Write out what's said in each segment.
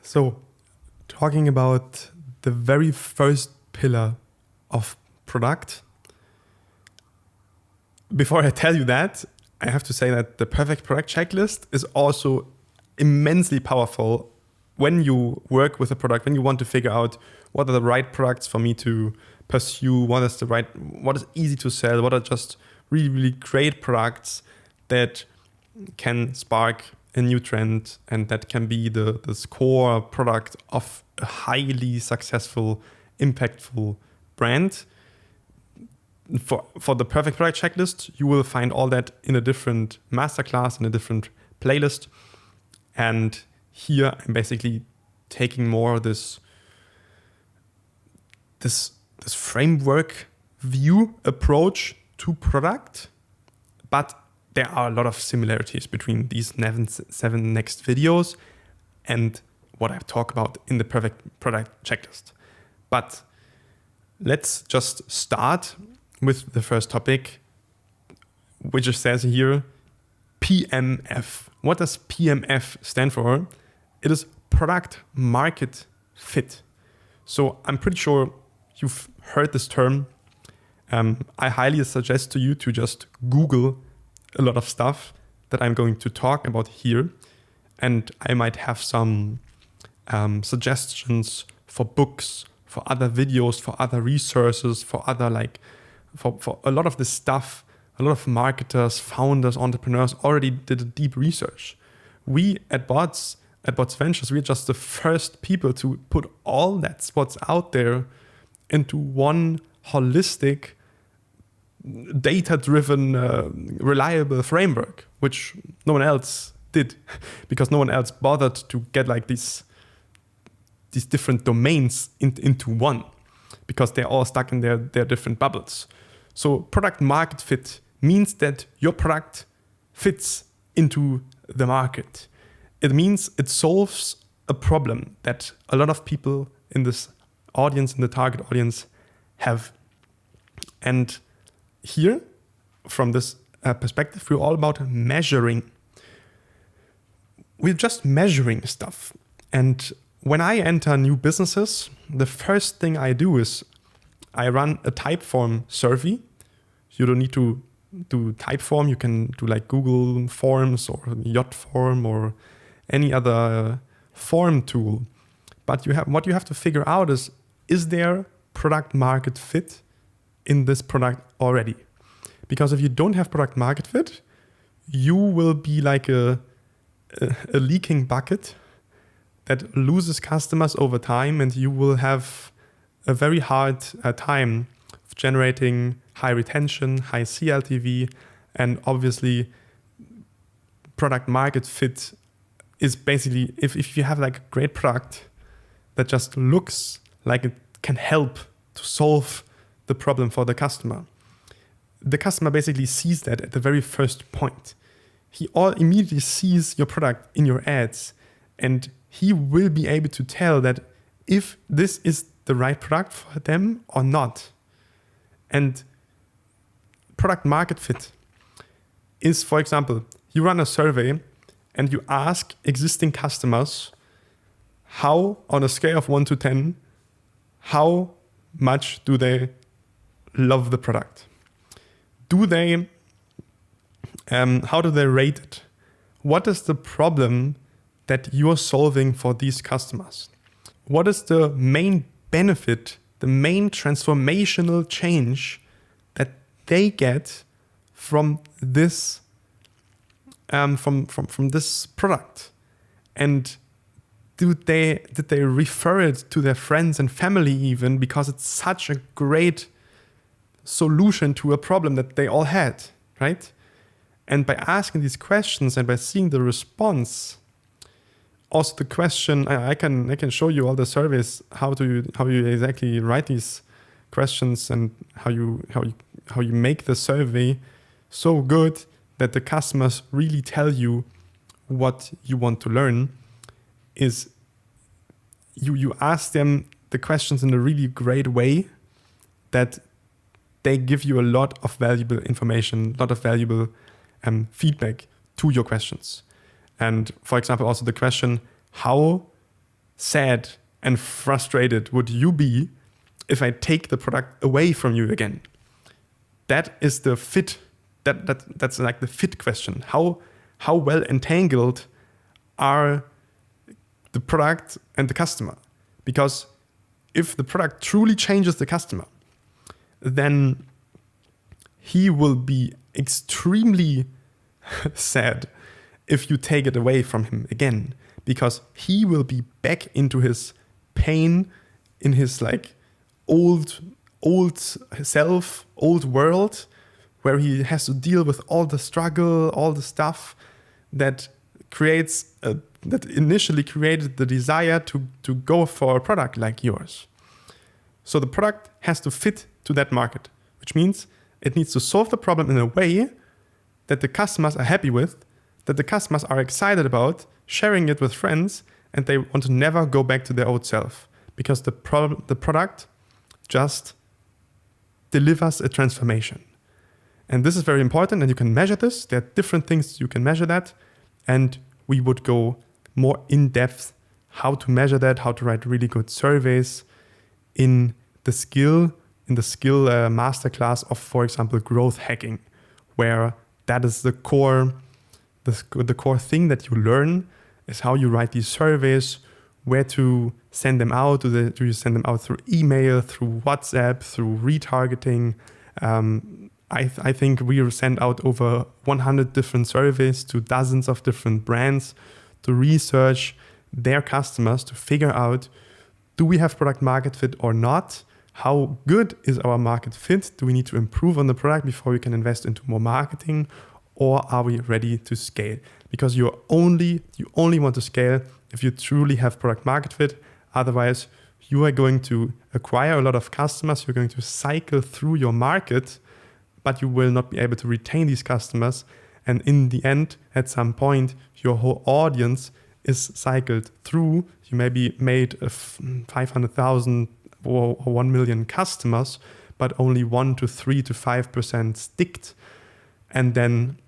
So, talking about the very first pillar of product, before I tell you that, I have to say that the perfect product checklist is also immensely powerful when you work with a product, when you want to figure out what are the right products for me to pursue, what is easy to sell, what are just really, really great products that can spark a new trend and that can be the core product of a highly successful, impactful brand. For the perfect product checklist, you will find all that in a different masterclass, in a different playlist. And here I'm basically taking more this framework view approach to product, but there are a lot of similarities between these seven next videos and what I talk about in the perfect product checklist. But let's just start with the first topic, which says here PMF. What does PMF stand for? It is product market fit. So I'm pretty sure you've heard this term. I highly suggest to you to just Google a lot of stuff that I'm going to talk about here. And I might have some suggestions for books, for other videos, for other resources, for other for a lot of this stuff. A lot of marketers, founders, entrepreneurs already did a deep research. We at Bots Ventures, we're just the first people to put all that's what's out there into one holistic, data-driven, reliable framework, which no one else did, because no one else bothered to get these different domains into one, because they're all stuck in their different bubbles. So product market fit means that your product fits into the market. It means it solves a problem that a lot of people in this audience, in the target audience, have. And here, from this perspective, we're all about measuring. We're just measuring stuff. And when I enter new businesses, the first thing I do is I run a Typeform survey. You don't need to do Typeform. You can do Google Forms or Yotform or any other form tool. But what you have to figure out is there product market fit in this product already? Because if you don't have product market fit, you will be like a leaking bucket that loses customers over time, and you will have a very hard time of generating high retention, high CLTV, and obviously product market fit is basically if you have a great product that just looks like it can help to solve the problem for the customer. The customer basically sees that at the very first point. He immediately sees your product in your ads, and he will be able to tell that if this is the right product for them or not. And product market fit is, for example, you run a survey and you ask existing customers how, on a scale of 1 to 10, how much do they love the product? How do they rate it? What is the problem that you're solving for these customers? What is the main benefit, the main transformational change that they get from this from this product? And did they refer it to their friends and family even, because it's such a great solution to a problem that they all had, right? And by asking these questions and by seeing the response, also the question, I can show you all the surveys, how you exactly write these questions and how you make the survey so good that the customers really tell you what you want to learn. Is you ask them the questions in a really great way that they give you a lot of valuable information, a lot of valuable feedback to your questions. And for example, also the question, how sad and frustrated would you be if I take the product away from you again? That is the fit. That's like the fit question. How well entangled are the product and the customer? Because if the product truly changes the customer, then he will be extremely sad if you take it away from him again, because he will be back into his pain, in his like old self, old world, where he has to deal with all the struggle, all the stuff that that initially created the desire to go for a product like yours. So the product has to fit to that market, which means it needs to solve the problem in a way that the customers are happy with, that the customers are excited about, sharing it with friends, and they want to never go back to their old self, because the product just delivers a transformation. And this is very important, and you can measure this. There are different things you can measure that, and we would go more in depth how to measure that, how to write really good surveys in the skill masterclass of, for example, growth hacking, where that is the core thing that you learn is how you write these surveys, where to send them out. Do you send them out through email, through WhatsApp, through retargeting? I think we send out over 100 different surveys to dozens of different brands to research their customers, to figure out, do we have product market fit or not? How good is our market fit? Do we need to improve on the product before we can invest into more marketing? Or are we ready to scale? Because you only want to scale if you truly have product market fit. Otherwise, you are going to acquire a lot of customers. You're going to cycle through your market, but you will not be able to retain these customers. And in the end, at some point, your whole audience is cycled through. You maybe made 500,000 or 1 million customers, but only 1 to 3 to 5% sticked. And then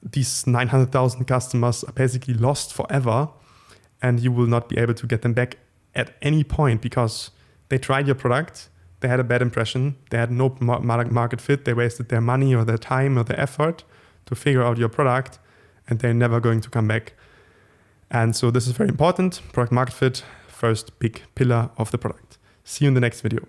these 900,000 customers are basically lost forever, and you will not be able to get them back at any point because they tried your product, they had a bad impression, they had no market fit, they wasted their money or their time or their effort to figure out your product, and they're never going to come back. And so this is very important. Product market fit, first big pillar of the product. See you in the next video.